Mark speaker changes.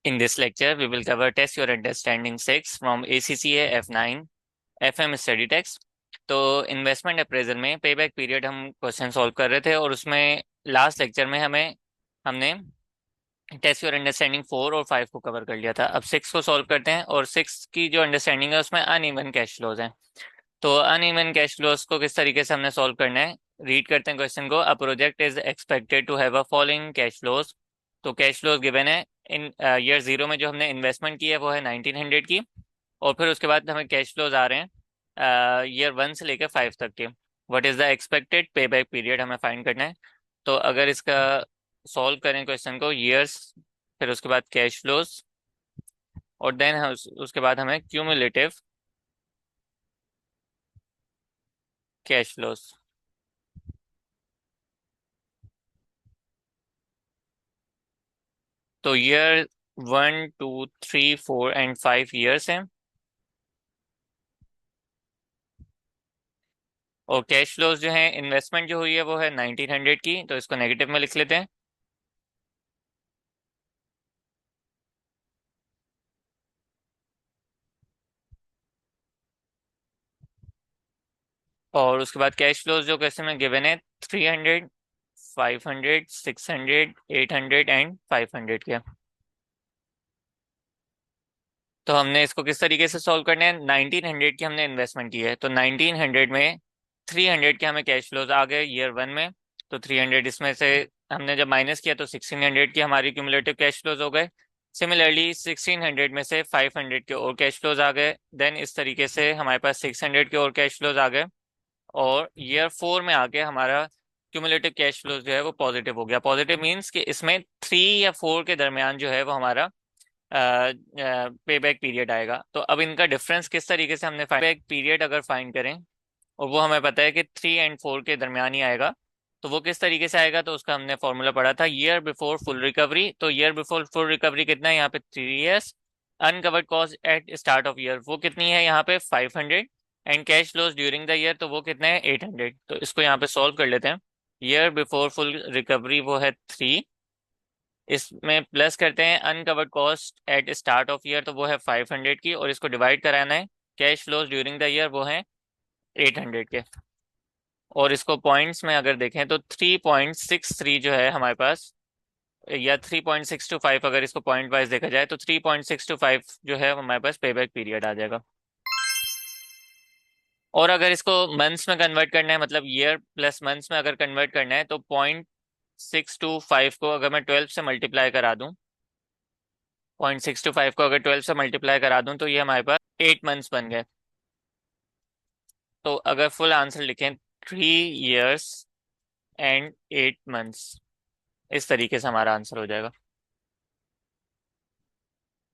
Speaker 1: In this lecture, we will cover Test Your Understanding 6 from ACCA F9 FM Study Text। तो investment appraisal में payback period हम question solve कर रहे थे और उसमें लास्ट लेक्चर में हमने टेस्ट योर अंडरस्टैंडिंग 4 और 5 को कवर कर लिया था। अब 6 को सॉल्व करते हैं और 6 की जो अंडरस्टैंडिंग है उसमें अनइवन कैश फ्लोज हैं। तो अनइवन कैश फ्लोज को किस तरीके से हमने सॉल्व करना है, रीड करते हैं क्वेश्चन को। A project is expected to have a following cash flows. तो कैश फ्लोज गिवन है। इन ईयर जीरो में जो हमने इन्वेस्टमेंट की है वो है 1900 की, और फिर उसके बाद हमें कैश फ्लोज आ रहे हैं ईयर 1 से लेकर 5 तक के। व्हाट इज द एक्सपेक्टेड पे बैक पीरियड हमें फाइंड करना है। तो अगर इसका सॉल्व करें क्वेश्चन को, ईयर्स, फिर उसके बाद कैश फ्लोज, और देन उसके बाद हमें क्यूमुलेटिव कैश फ्लोज। तो ईयर 1 2 3 4 एंड 5 ईयर्स हैं, और कैश फ्लोज जो है, इन्वेस्टमेंट जो हुई है वो है 1900 की, तो इसको नेगेटिव में लिख लेते हैं। और उसके बाद कैश फ्लोज जो क्वेश्चन में गिवन है 300, 500, 600, 800 एंड 500 के। तो हमने इसको किस तरीके से सॉल्व करना है, 1900 की हमने इन्वेस्टमेंट की है, तो 1900 में 300 के हमें कैश फ्लोज आ गए ईयर 1 में। तो 300 इसमें से हमने जब माइनस किया तो 1600 की हमारी क्यूमुलेटिव कैश फ्लोज हो गए। सिमिलरली 1600 में से 500 के और कैश फ्लोज आ गए। देन इस तरीके से हमारे पास 600 के और कैश फ्लोज आ गए, और ईयर 4 में आके हमारा क्यूमुलेटिव कैश फ्लोज जो है वो पॉजिटिव हो गया। पॉजिटिव मीन्स कि इसमें 3 या 4 के दरमियान जो है वो हमारा पे बैक पीरियड आएगा। तो अब इनका डिफरेंस किस तरीके से हमने बैक पीरियड अगर फाइंड करें, और वो हमें पता है कि 3 और 4 के दरमियान ही आएगा, तो वो किस तरीके से आएगा, तो उसका हमने फॉर्मूला पढ़ा था, ईयर बिफोर फुल रिकवरी। तो ईयर बिफोर फुल रिकवरी कितना है यहाँ पे, 3 years. Uncovered cost at start of year वो कितनी है यहाँ पे, 500। And cash flows during the year तो वो कितने हैं, 800। तो इसको यहाँ पे सॉल्व कर लेते हैं। ईयर बिफोर फुल रिकवरी वो है 3, इसमें प्लस करते हैं uncovered cost at start of year तो वो है 500 की, और इसको डिवाइड कराना है cash flows during the year वो है 800 के। और इसको पॉइंट्स में अगर देखें तो 3.63 जो है हमारे पास, या 3.625, अगर इसको पॉइंट वाइज देखा जाए तो 3.625 जो है हमारे पास पे बैक पीरियड आ जाएगा। और अगर इसको मंथ्स में कन्वर्ट करना है, मतलब ईयर प्लस मंथ्स में अगर कन्वर्ट करना है, तो 0.625 को अगर मैं 12 से मल्टीप्लाई करा दूं, 0.625 को अगर 12 से मल्टीप्लाई करा दूं तो ये हमारे पास 8 मंथ्स बन गए। तो अगर फुल आंसर लिखें, 3 ईयर्स एंड 8 मंथ्स, इस तरीके से हमारा आंसर हो जाएगा।